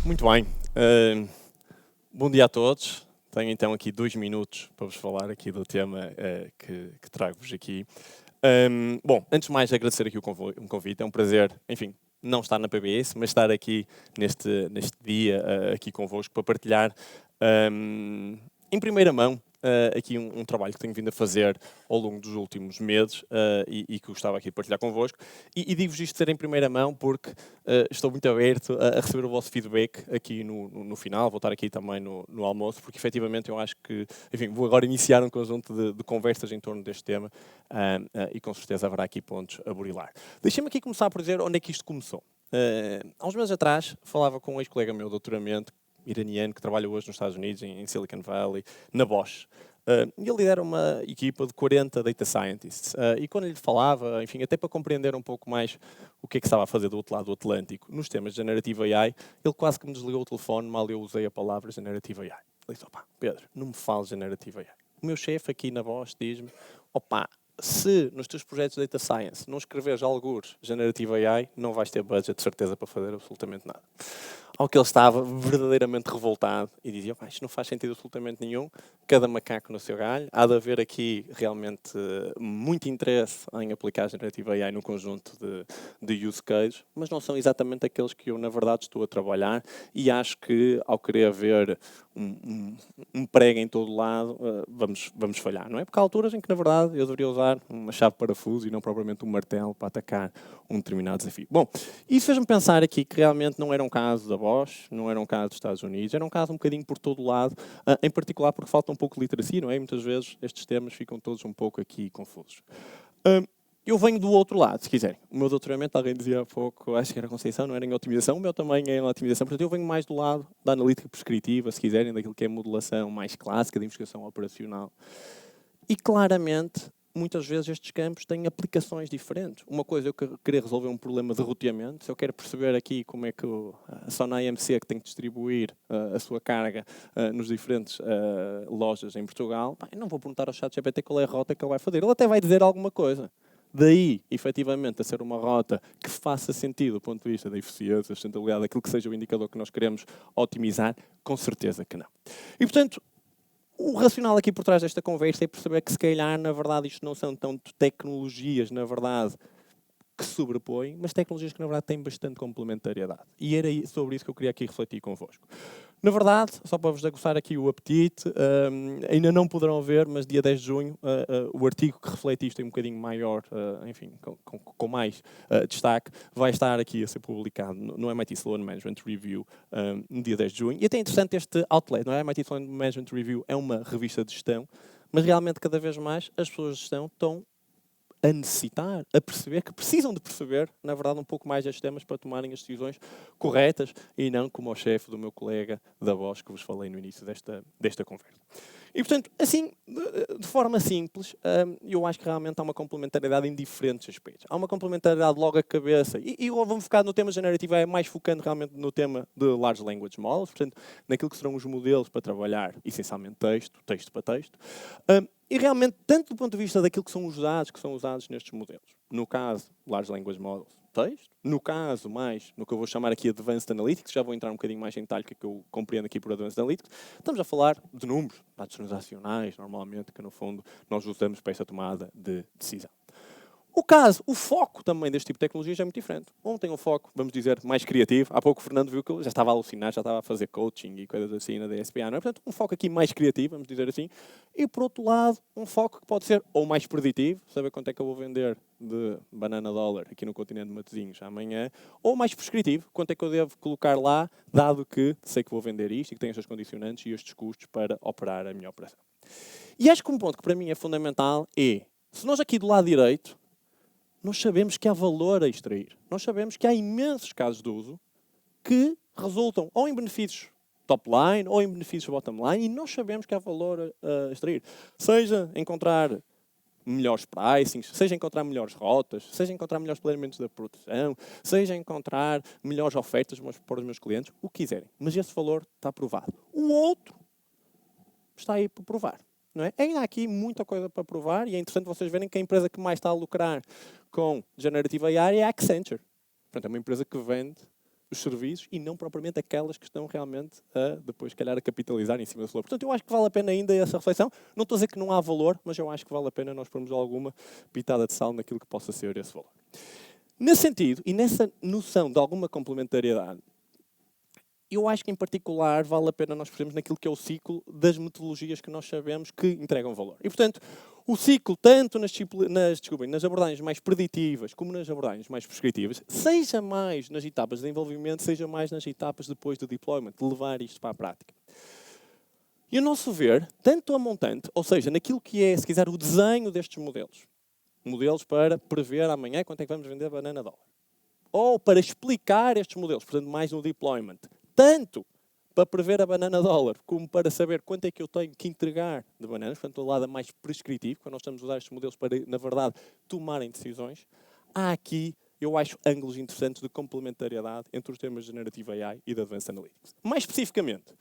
Muito bem. Bom dia a todos. Tenho então aqui 2 minutos para vos falar aqui do tema que trago-vos aqui. Bom, antes de mais agradecer aqui o convite. É um prazer, enfim, não estar na PBS, mas estar aqui neste dia aqui convosco para partilhar em primeira mão aqui um trabalho que tenho vindo a fazer ao longo dos últimos meses e que gostava aqui de partilhar convosco. E digo-vos isto ser em primeira mão porque estou muito aberto a receber o vosso feedback aqui no final. Vou estar aqui também no almoço, porque efetivamente eu acho que, enfim, vou agora iniciar um conjunto de conversas em torno deste tema e com certeza haverá aqui pontos a burilar. Deixem-me aqui começar por dizer onde é que isto começou. Há uns meses atrás falava com um ex-colega meu de doutoramento, iraniano, que trabalha hoje nos Estados Unidos, em Silicon Valley, na Bosch. E ele lidera uma equipa de 40 data scientists. E quando lhe falava, enfim, até para compreender um pouco mais o que é que estava a fazer do outro lado do Atlântico, nos temas de Generative AI, ele quase que me desligou o telefone, mal eu usei a palavra Generative AI. Ele disse, opá, Pedro, não me fales Generative AI. O meu chefe aqui na Bosch diz-me, opá, se nos teus projetos de Data Science não escreveres algures Generative AI, não vais ter budget de certeza para fazer absolutamente nada. Ao que ele estava verdadeiramente revoltado e dizia, isto não faz sentido absolutamente nenhum, cada macaco no seu galho, há de haver aqui realmente muito interesse em aplicar Generative AI no conjunto de use cases, mas não são exatamente aqueles que eu na verdade estou a trabalhar e acho que ao querer ver um prego em todo lado, vamos falhar, não é? Porque há alturas em que na verdade eu deveria usar uma chave de parafuso e não propriamente um martelo para atacar um determinado desafio. Bom, isso fez-me pensar aqui que realmente não era um caso da Bosch, não era um caso dos Estados Unidos, era um caso um bocadinho por todo o lado, em particular porque falta um pouco de literacia, não é? Muitas vezes estes temas ficam todos um pouco aqui confusos. Eu venho do outro lado, se quiserem. O meu doutoramento, alguém dizia há pouco, acho que era Conceição, não era em otimização, o meu também é em otimização, portanto eu venho mais do lado da analítica prescritiva, se quiserem, daquilo que é a modelação mais clássica, de investigação operacional. E claramente, muitas vezes estes campos têm aplicações diferentes. Uma coisa é eu querer resolver um problema de roteamento, se eu quero perceber aqui como é que a Sona AMC que tem que distribuir a sua carga nos diferentes lojas em Portugal, eu não vou perguntar ao ChatGPT qual é a rota que ele vai fazer. Ele até vai dizer alguma coisa. Daí, efetivamente, a ser uma rota que faça sentido do ponto de vista da eficiência, da sustentabilidade, aquilo que seja o indicador que nós queremos otimizar, com certeza que não. E, portanto, o racional aqui por trás desta conversa é perceber que, se calhar, na verdade, isto não são tanto tecnologias, na verdade, que se sobrepõem, mas tecnologias que, na verdade, têm bastante complementariedade. E era sobre isso que eu queria aqui refletir convosco. Na verdade, só para vos aguçar aqui o apetite, ainda não poderão ver, mas dia 10 de junho, o artigo que reflete isto em um bocadinho maior, enfim, com mais destaque, vai estar aqui a ser publicado no MIT Sloan Management Review no dia 10 de junho. E até é interessante este outlet, não é? A MIT Sloan Management Review é uma revista de gestão, mas realmente cada vez mais as pessoas de gestão estão a necessitar, a perceber, que precisam de perceber, na verdade, um pouco mais estes temas para tomarem as decisões corretas e não como o chefe do meu colega da Bosch que vos falei no início desta conversa. E, portanto, assim, de forma simples, eu acho que realmente há uma complementariedade em diferentes aspectos. Há uma complementariedade logo à cabeça, e eu vou focar no tema generativo, é mais focando realmente no tema de Large Language Models, portanto, naquilo que serão os modelos para trabalhar, essencialmente texto para texto. E realmente, tanto do ponto de vista daquilo que são usados nestes modelos. No caso, Large Language Models, texto. No caso, mais, no que eu vou chamar aqui Advanced Analytics, já vou entrar um bocadinho mais em detalhe o que é que eu compreendo aqui por Advanced Analytics. Estamos a falar de números, dados transacionais, normalmente, que no fundo nós usamos para essa tomada de decisão. O foco também deste tipo de tecnologias é muito diferente. Um tem um foco, vamos dizer, mais criativo. Há pouco o Fernando viu que eu já estava a alucinar, já estava a fazer coaching e coisas assim na DSPA, não é? Portanto, um foco aqui mais criativo, vamos dizer assim. E, por outro lado, um foco que pode ser ou mais preditivo, saber quanto é que eu vou vender de banana dólar aqui no continente de Matosinhos amanhã, ou mais prescritivo, quanto é que eu devo colocar lá, dado que sei que vou vender isto e que tenho estes condicionantes e estes custos para operar a minha operação. E acho que um ponto que para mim é fundamental é, se nós aqui do lado direito, nós sabemos que há valor a extrair. Nós sabemos que há imensos casos de uso que resultam ou em benefícios top line ou em benefícios bottom line e nós sabemos que há valor a extrair. Seja encontrar melhores pricings, seja encontrar melhores rotas, seja encontrar melhores planeamentos da produção, seja encontrar melhores ofertas para os meus clientes, o que quiserem. Mas esse valor está provado. O outro está aí para provar. não é? Ainda há aqui muita coisa para provar e é interessante vocês verem que a empresa que mais está a lucrar com Generative AI é a Accenture. Portanto, é uma empresa que vende os serviços e não propriamente aquelas que estão realmente a, depois, se calhar, a capitalizar em cima do valor. Portanto, eu acho que vale a pena ainda essa reflexão. Não estou a dizer que não há valor, mas eu acho que vale a pena nós pormos alguma pitada de sal naquilo que possa ser esse valor. Nesse sentido, e nessa noção de alguma complementariedade, eu acho que, em particular, vale a pena nós percebermos naquilo que é o ciclo das metodologias que nós sabemos que entregam valor. E, portanto, o ciclo, tanto nas abordagens mais preditivas como nas abordagens mais prescritivas, seja mais nas etapas de desenvolvimento, seja mais nas etapas depois do deployment, de levar isto para a prática. E, a nosso ver, tanto a montante, ou seja, naquilo que é, se quiser, o desenho destes modelos para prever amanhã quanto é que vamos vender banana dólar, ou para explicar estes modelos, portanto, mais no deployment, tanto para prever a banana dólar, como para saber quanto é que eu tenho que entregar de bananas, portanto, o lado mais prescritivo, quando nós estamos a usar estes modelos para, na verdade, tomarem decisões, há aqui, eu acho, ângulos interessantes de complementariedade entre os temas de Generative AI e de Advanced Analytics. Mais especificamente,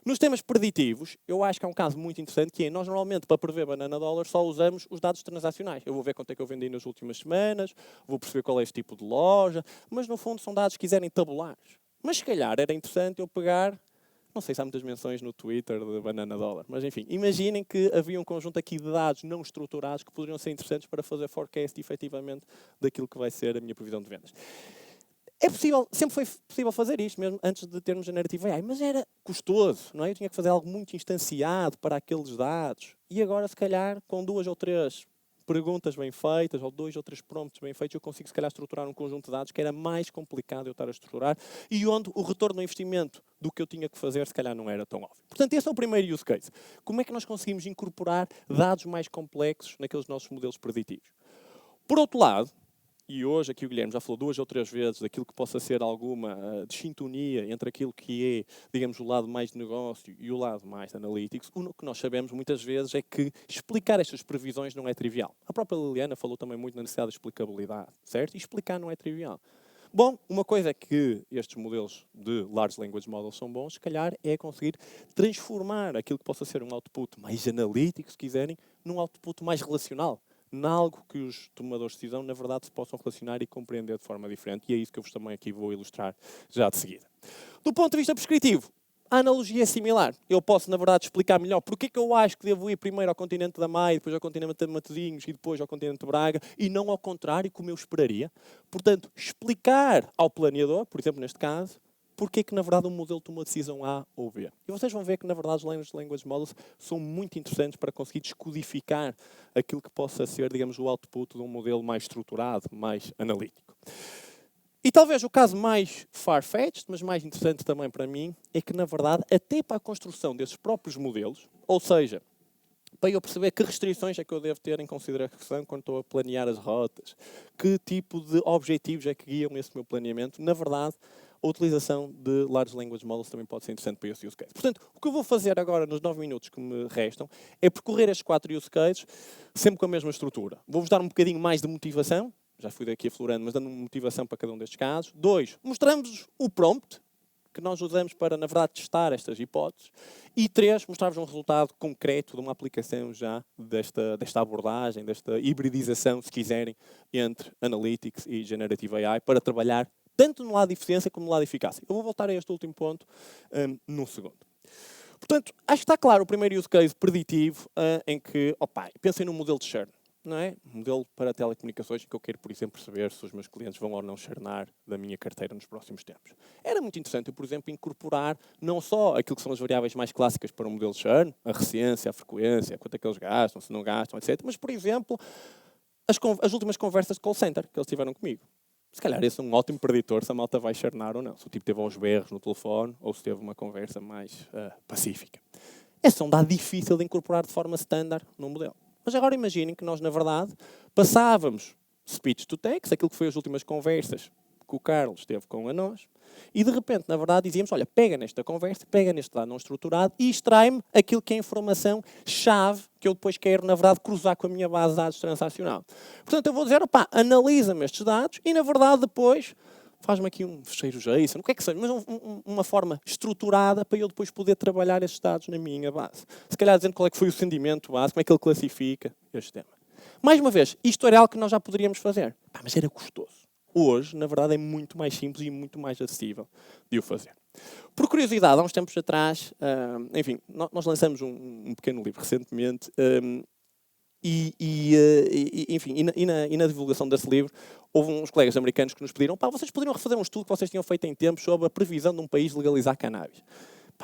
nos temas preditivos, eu acho que há um caso muito interessante que é, nós normalmente, para prever banana dólar, só usamos os dados transacionais. Eu vou ver quanto é que eu vendi nas últimas semanas, vou perceber qual é este tipo de loja, mas no fundo são dados que quiserem tabulares. Mas se calhar era interessante eu pegar, não sei se há muitas menções no Twitter de banana dólar, mas enfim, imaginem que havia um conjunto aqui de dados não estruturados que poderiam ser interessantes para fazer forecast efetivamente daquilo que vai ser a minha previsão de vendas. É possível, sempre foi possível fazer isto, mesmo antes de termos Generative AI, mas era custoso, não é? Eu tinha que fazer algo muito instanciado para aqueles dados. E agora, se calhar, com 2 ou 3 perguntas bem feitas, ou 2 ou 3 prompts bem feitos, eu consigo, se calhar, estruturar um conjunto de dados que era mais complicado eu estar a estruturar e onde o retorno ao investimento do que eu tinha que fazer, se calhar, não era tão óbvio. Portanto, esse é o primeiro use case. Como é que nós conseguimos incorporar dados mais complexos naqueles nossos modelos preditivos? Por outro lado, e hoje aqui o Guilherme já falou 2 ou 3 vezes daquilo que possa ser alguma desintonia entre aquilo que é, digamos, o lado mais de negócio e o lado mais de analytics, o que nós sabemos muitas vezes é que explicar estas previsões não é trivial. A própria Liliana falou também muito na necessidade de explicabilidade, certo? E explicar não é trivial. Bom, uma coisa é que estes modelos de Large Language Models são bons, se calhar, é conseguir transformar aquilo que possa ser um output mais analítico, se quiserem, num output mais relacional. Nalgo que os tomadores de decisão, na verdade, se possam relacionar e compreender de forma diferente. E é isso que eu vos também aqui vou ilustrar já de seguida. Do ponto de vista prescritivo, a analogia é similar. Eu posso, na verdade, explicar melhor porque é que eu acho que devo ir primeiro ao continente da Maia, depois ao continente de Matosinhos e depois ao continente de Braga, e não ao contrário, como eu esperaria. Portanto, explicar ao planeador, por exemplo, neste caso, porque é que, na verdade, um modelo toma a decisão A ou B. E vocês vão ver que, na verdade, os Language Models são muito interessantes para conseguir descodificar aquilo que possa ser, digamos, o output de um modelo mais estruturado, mais analítico. E talvez o caso mais far-fetched, mas mais interessante também para mim, é que, na verdade, até para a construção desses próprios modelos, ou seja, para eu perceber que restrições é que eu devo ter em consideração quando estou a planear as rotas, que tipo de objetivos é que guiam esse meu planeamento, na verdade, a utilização de Large Language Models também pode ser interessante para esse use case. Portanto, o que eu vou fazer agora, nos 9 minutos que me restam, é percorrer estes 4 use cases, sempre com a mesma estrutura. Vou-vos dar um bocadinho mais de motivação, já fui daqui aflorando, mas dando motivação para cada um destes casos. 2, mostramos o prompt, que nós usamos para, na verdade, testar estas hipóteses. E 3, mostrar-vos um resultado concreto de uma aplicação já desta abordagem, desta hibridização, se quiserem, entre Analytics e Generative AI, para trabalhar tanto no lado de eficiência como no lado de eficácia. Eu vou voltar a este último ponto num segundo. Portanto, acho que está claro o primeiro use case preditivo em que, pensem num modelo de churn. Não é? Um modelo para telecomunicações que eu quero, por exemplo, perceber se os meus clientes vão ou não churnar da minha carteira nos próximos tempos. Era muito interessante eu, por exemplo, incorporar não só aquilo que são as variáveis mais clássicas para um modelo de churn, a recência, a frequência, quanto é que eles gastam, se não gastam, etc. Mas, por exemplo, as últimas conversas de call center que eles tiveram comigo. Se calhar esse é um ótimo preditor se a malta vai churnar ou não. Se o tipo teve aos berros no telefone ou se teve uma conversa mais pacífica. Esse é um dado difícil de incorporar de forma standard num modelo. Mas agora imaginem que nós, na verdade, passávamos speech to text, aquilo que foi as últimas conversas que o Carlos teve com a nós, e de repente, na verdade, dizíamos, olha, pega nesta conversa, pega neste dado não estruturado e extrai-me aquilo que é a informação-chave que eu depois quero, na verdade, cruzar com a minha base de dados transacional. Portanto, eu vou dizer, analisa-me estes dados e, na verdade, depois faz-me aqui um fecheiro JSON, o que é que seja, mas uma forma estruturada para eu depois poder trabalhar estes dados na minha base. Se calhar dizendo qual é que foi o sentimento base, como é que ele classifica este tema. Mais uma vez, isto era algo que nós já poderíamos fazer, mas era custoso. Hoje, na verdade, é muito mais simples e muito mais acessível de o fazer. Por curiosidade, há uns tempos atrás, enfim, nós lançamos um pequeno livro recentemente, enfim, na divulgação desse livro, houve uns colegas americanos que nos pediram, vocês poderiam refazer um estudo que vocês tinham feito em tempos sobre a previsão de um país legalizar cannabis.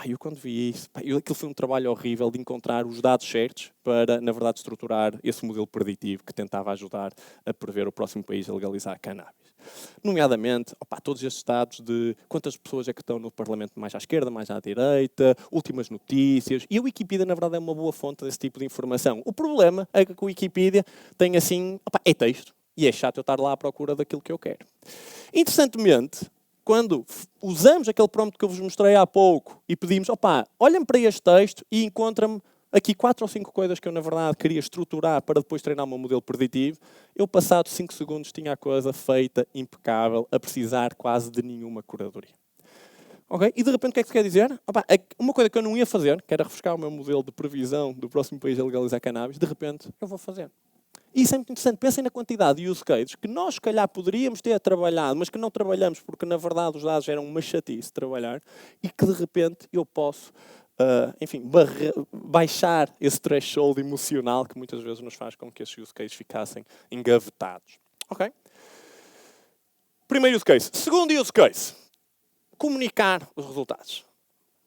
Eu quando vi isso, aquilo foi um trabalho horrível de encontrar os dados certos para, na verdade, estruturar esse modelo preditivo que tentava ajudar a prever o próximo país a legalizar cannabis. Nomeadamente, todos estes dados de quantas pessoas é que estão no Parlamento mais à esquerda, mais à direita, últimas notícias. E a Wikipedia, na verdade, é uma boa fonte desse tipo de informação. O problema é que a Wikipedia tem assim, é texto. E é chato eu estar lá à procura daquilo que eu quero. Interessantemente, quando usamos aquele prompt que eu vos mostrei há pouco e pedimos, olhem para este texto e encontra-me aqui 4 ou 5 coisas que eu, na verdade, queria estruturar para depois treinar o meu modelo preditivo, eu, passado 5 segundos, tinha a coisa feita, impecável, a precisar quase de nenhuma curadoria. Okay? E, de repente, o que é que se quer dizer? Uma coisa que eu não ia fazer, que era refrescar o meu modelo de previsão do próximo país a legalizar cannabis, de repente, eu vou fazer. E isso é muito interessante. Pensem na quantidade de use cases que nós, se calhar, poderíamos ter trabalhado, mas que não trabalhamos porque, na verdade, os dados eram uma chatice de trabalhar e que, de repente, eu posso, enfim, baixar esse threshold emocional que muitas vezes nos faz com que esses use cases ficassem engavetados. Ok? Primeiro use case. Segundo use case. Comunicar os resultados.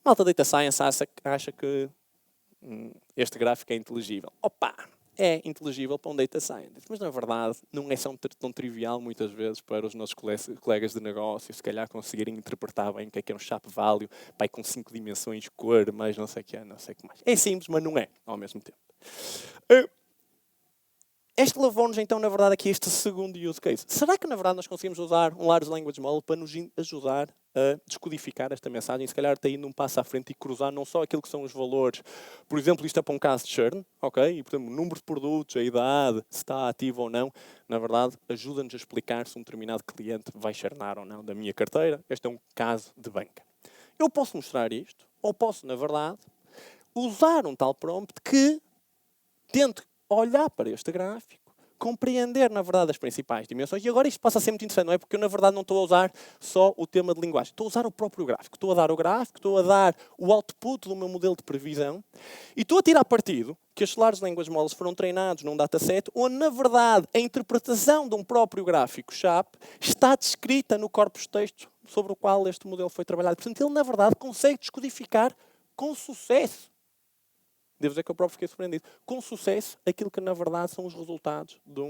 Malta Data Science acha que este gráfico é inteligível. É inteligível para um data scientist, mas na verdade não é tão trivial muitas vezes para os nossos colegas de negócio, se calhar conseguirem interpretar bem o que é um Shape Value, com 5 dimensões, cor, mais não sei o que não sei o que mais. É simples, mas não é, ao mesmo tempo. Este levou-nos então, na verdade, aqui a este segundo use case. Será que, na verdade, nós conseguimos usar um Large Language Model para nos ajudar a descodificar esta mensagem? Se calhar até indo um passo à frente e cruzar não só aquilo que são os valores. Por exemplo, isto é para um caso de churn, ok? E, por exemplo, o número de produtos, a idade, se está ativo ou não, na verdade, ajuda-nos a explicar se um determinado cliente vai churnar ou não da minha carteira. Este é um caso de banca. Eu posso mostrar isto, ou posso, na verdade, usar um tal prompt que tente olhar para este gráfico, compreender, na verdade, as principais dimensões. E agora isto passa a ser muito interessante, não é? Porque eu, na verdade, não estou a usar só o tema de linguagem. Estou a usar o próprio gráfico. Estou a dar o gráfico, estou a dar o output do meu modelo de previsão e estou a tirar partido que estes Large Language Models foram treinados num dataset onde, na verdade, a interpretação de um próprio gráfico SHAP está descrita no corpus de texto sobre o qual este modelo foi trabalhado. Portanto, ele, na verdade, consegue descodificar com sucesso. Devo dizer que eu próprio fiquei surpreendido. Com sucesso, aquilo que na verdade são os resultados de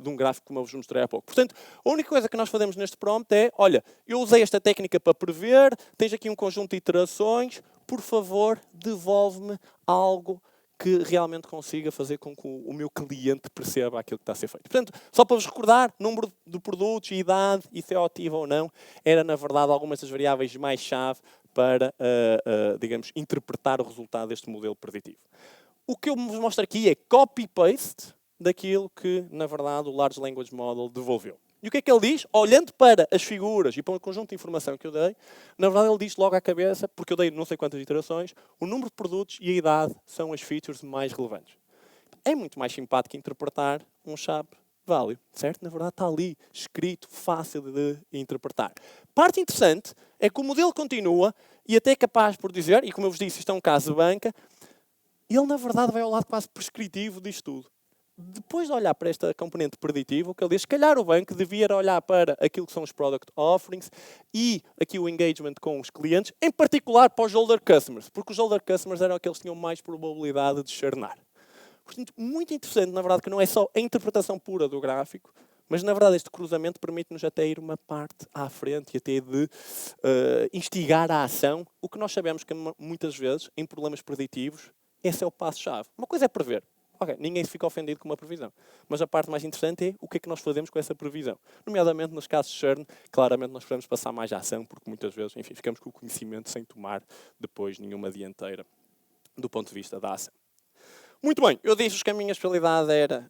um gráfico como eu vos mostrei há pouco. Portanto, a única coisa que nós fazemos neste prompt é, olha, eu usei esta técnica para prever, tens aqui um conjunto de iterações, por favor, devolve-me algo que realmente consiga fazer com que o meu cliente perceba aquilo que está a ser feito. Portanto, só para vos recordar, número de produtos, idade, e se é ativo ou não, era na verdade algumas das variáveis mais chave para, digamos, interpretar o resultado deste modelo preditivo. O que eu vos mostro aqui é copy-paste daquilo que, na verdade, o Large Language Model devolveu. E o que é que ele diz? Olhando para as figuras e para o conjunto de informação que eu dei, na verdade ele diz logo à cabeça, porque eu dei não sei quantas iterações, o número de produtos e a idade são as features mais relevantes. É muito mais simpático interpretar um Shape Value, certo? Na verdade está ali, escrito, fácil de interpretar. Parte interessante é que o modelo continua e até é capaz por dizer, e como eu vos disse, isto é um caso de banca, ele na verdade vai ao lado quase prescritivo disto tudo. Depois de olhar para esta componente preditiva, o que ele diz, se calhar o banco devia olhar para aquilo que são os product offerings e aqui o engagement com os clientes, em particular para os older customers, porque os older customers eram aqueles que tinham mais probabilidade de churnar. Portanto, muito interessante, na verdade, que não é só a interpretação pura do gráfico, mas, na verdade, este cruzamento permite-nos até ir uma parte à frente e até de instigar a ação, o que nós sabemos que, muitas vezes, em problemas preditivos, esse é o passo-chave. Uma coisa é prever. Ok, ninguém se fica ofendido com uma previsão. Mas a parte mais interessante é o que é que nós fazemos com essa previsão. Nomeadamente, nos casos de churn, claramente nós podemos passar mais à ação, porque muitas vezes, enfim, ficamos com o conhecimento sem tomar depois nenhuma dianteira do ponto de vista da ação. Muito bem, eu disse que a minha especialidade era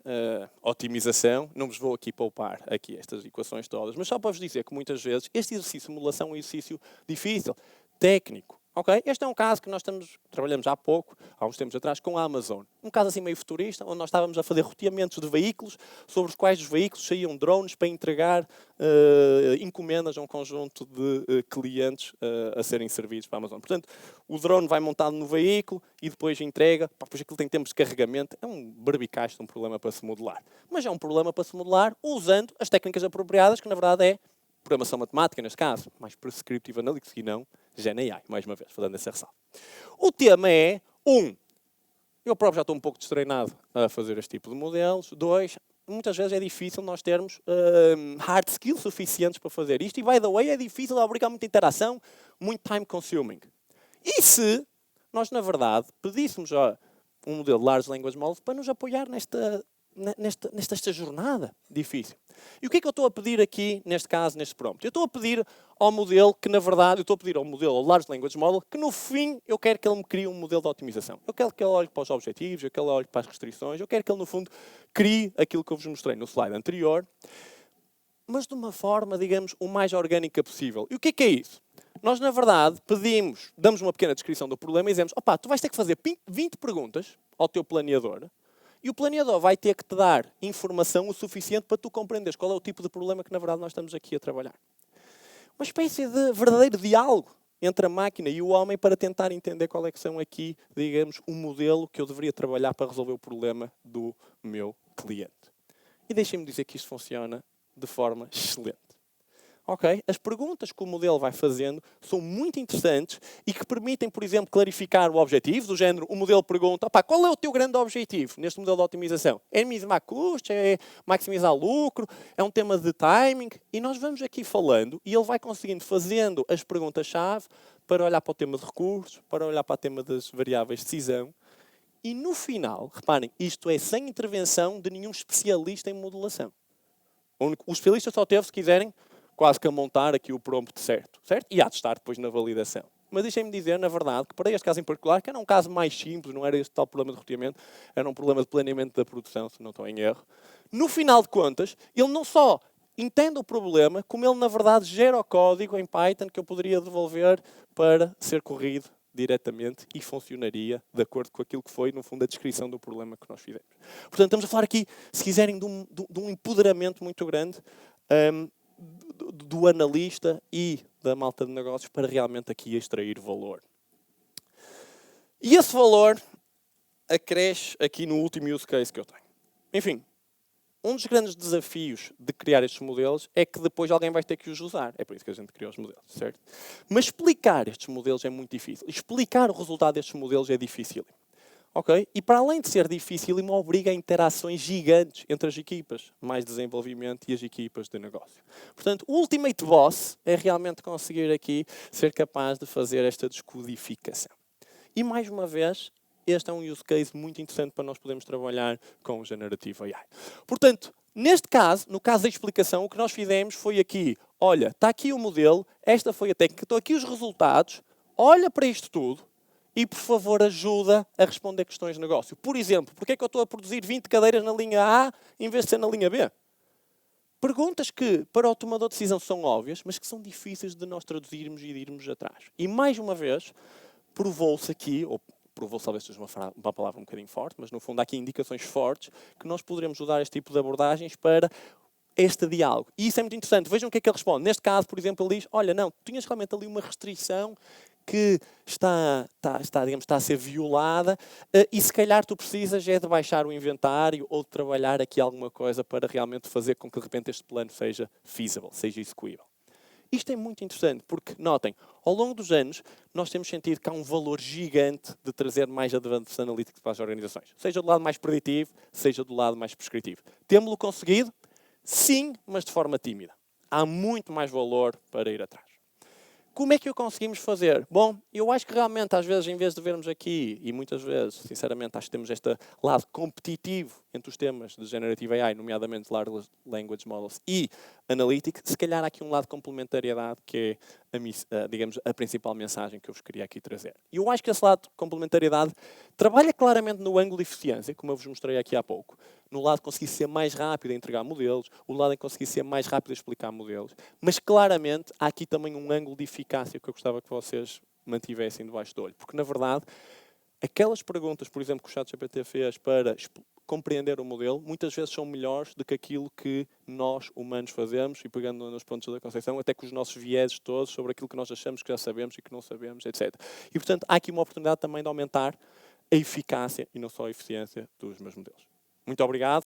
otimização. Não vos vou aqui poupar aqui estas equações todas, mas só para vos dizer que muitas vezes este exercício de simulação é um exercício difícil, técnico. Ok? Este é um caso que nós trabalhamos há pouco, há uns tempos atrás, com a Amazon. Um caso assim meio futurista, onde nós estávamos a fazer roteamentos de veículos, sobre os quais os veículos saíam drones para entregar encomendas a um conjunto de clientes a serem servidos para a Amazon. Portanto, o drone vai montado no veículo e depois entrega. Depois aquilo tem tempos de carregamento. É um barbicacho, um problema para se modelar. Mas é um problema para se modelar usando as técnicas apropriadas, que na verdade é programação matemática, neste caso, mais prescriptive analytics, e não GenAI, mais uma vez, fazendo essa ressalva. O tema é, eu próprio já estou um pouco destreinado a fazer este tipo de modelos. 2, muitas vezes é difícil nós termos hard skills suficientes para fazer isto. E, by the way, é difícil obrigar muita interação, muito time consuming. E se nós, na verdade, pedíssemos a um modelo de Large Language Models para nos apoiar nesta jornada difícil? E o que é que eu estou a pedir aqui, neste caso, neste prompt? Eu estou a pedir ao modelo que, na verdade, eu estou a pedir ao modelo, ao Large Language Model, que no fim eu quero que ele me crie um modelo de otimização. Eu quero que ele olhe para os objetivos, eu quero que ele olhe para as restrições, eu quero que ele, no fundo, crie aquilo que eu vos mostrei no slide anterior, mas de uma forma, digamos, o mais orgânica possível. E o que é isso? Nós, na verdade, damos uma pequena descrição do problema e dizemos, opá, tu vais ter que fazer 20 perguntas ao teu planeador, e o planeador vai ter que te dar informação o suficiente para tu compreenderes qual é o tipo de problema que, na verdade, nós estamos aqui a trabalhar. Uma espécie de verdadeiro diálogo entre a máquina e o homem para tentar entender qual é que são aqui, digamos, o modelo que eu deveria trabalhar para resolver o problema do meu cliente. E deixem-me dizer que isto funciona de forma excelente. Ok? As perguntas que o modelo vai fazendo são muito interessantes e que permitem, por exemplo, clarificar o objetivo, do género, o modelo pergunta, opá, qual é o teu grande objetivo neste modelo de otimização? É minimizar custos? É maximizar lucro? É um tema de timing? E nós vamos aqui falando e ele vai conseguindo, fazendo as perguntas-chave para olhar para o tema de recursos, para olhar para o tema das variáveis de decisão. E no final, reparem, isto é sem intervenção de nenhum especialista em modelação. O especialista só teve, se quiserem, quase que a montar aqui o prompt certo? E a testar depois na validação. Mas deixem-me dizer, na verdade, que para este caso em particular, que era um caso mais simples, não era este tal problema de roteamento, era um problema de planeamento da produção, se não estou em erro. No final de contas, ele não só entende o problema, como ele, na verdade, gera o código em Python que eu poderia devolver para ser corrido diretamente e funcionaria de acordo com aquilo que foi, no fundo, a descrição do problema que nós fizemos. Portanto, estamos a falar aqui, se quiserem, de um empoderamento muito grande do analista e da malta de negócios para realmente aqui extrair valor. E esse valor acresce aqui no último use case que eu tenho. Enfim, um dos grandes desafios de criar estes modelos é que depois alguém vai ter que os usar. É por isso que a gente criou os modelos, certo? Mas explicar estes modelos é muito difícil. Explicar o resultado destes modelos é difícil. Okay? E para além de ser difícil, me obriga a interações gigantes entre as equipas, mais desenvolvimento e as equipas de negócio. Portanto, o ultimate boss é realmente conseguir aqui ser capaz de fazer esta descodificação. E mais uma vez, este é um use case muito interessante para nós podermos trabalhar com o Generative AI. Portanto, neste caso, no caso da explicação, o que nós fizemos foi aqui, olha, está aqui o modelo, esta foi a técnica, estão aqui os resultados, olha para isto tudo, e, por favor, ajuda a responder questões de negócio. Por exemplo, porquê é que eu estou a produzir 20 cadeiras na linha A em vez de ser na linha B? Perguntas que, para o tomador de decisão, são óbvias, mas que são difíceis de nós traduzirmos e de irmos atrás. E, mais uma vez, provou-se aqui, ou provou-se talvez seja uma palavra um bocadinho forte, mas, no fundo, há aqui indicações fortes que nós poderemos usar este tipo de abordagens para este diálogo. E isso é muito interessante. Vejam o que é que ele responde. Neste caso, por exemplo, ele diz, olha, não, tu tinhas realmente ali uma restrição que está a ser violada e se calhar tu precisas é de baixar o inventário ou de trabalhar aqui alguma coisa para realmente fazer com que de repente este plano seja feasible, seja execuível. Isto é muito interessante porque, notem, ao longo dos anos nós temos sentido que há um valor gigante de trazer mais advanced analytics para as organizações. Seja do lado mais preditivo, seja do lado mais prescritivo. Temos-lo conseguido? Sim, mas de forma tímida. Há muito mais valor para ir atrás. Como é que o conseguimos fazer? Bom, eu acho que realmente, às vezes, em vez de vermos aqui, e muitas vezes, sinceramente, acho que temos este lado competitivo entre os temas de Generative AI, nomeadamente Large Language Models e Analytics, se calhar há aqui um lado de complementariedade que digamos, a principal mensagem que eu vos queria aqui trazer. E eu acho que esse lado de complementariedade trabalha claramente no ângulo de eficiência, como eu vos mostrei aqui há pouco. No lado de conseguir ser mais rápido a entregar modelos, o lado em conseguir ser mais rápido a explicar modelos. Mas claramente há aqui também um ângulo de eficácia que eu gostava que vocês mantivessem debaixo do olho. Porque, na verdade, aquelas perguntas, por exemplo, que o ChatGPT fez para compreender o modelo, muitas vezes são melhores do que aquilo que nós, humanos, fazemos, e pegando nos pontos da Conceição, até com os nossos vieses todos sobre aquilo que nós achamos que já sabemos e que não sabemos, etc. E, portanto, há aqui uma oportunidade também de aumentar a eficácia e não só a eficiência dos meus modelos. Muito obrigado.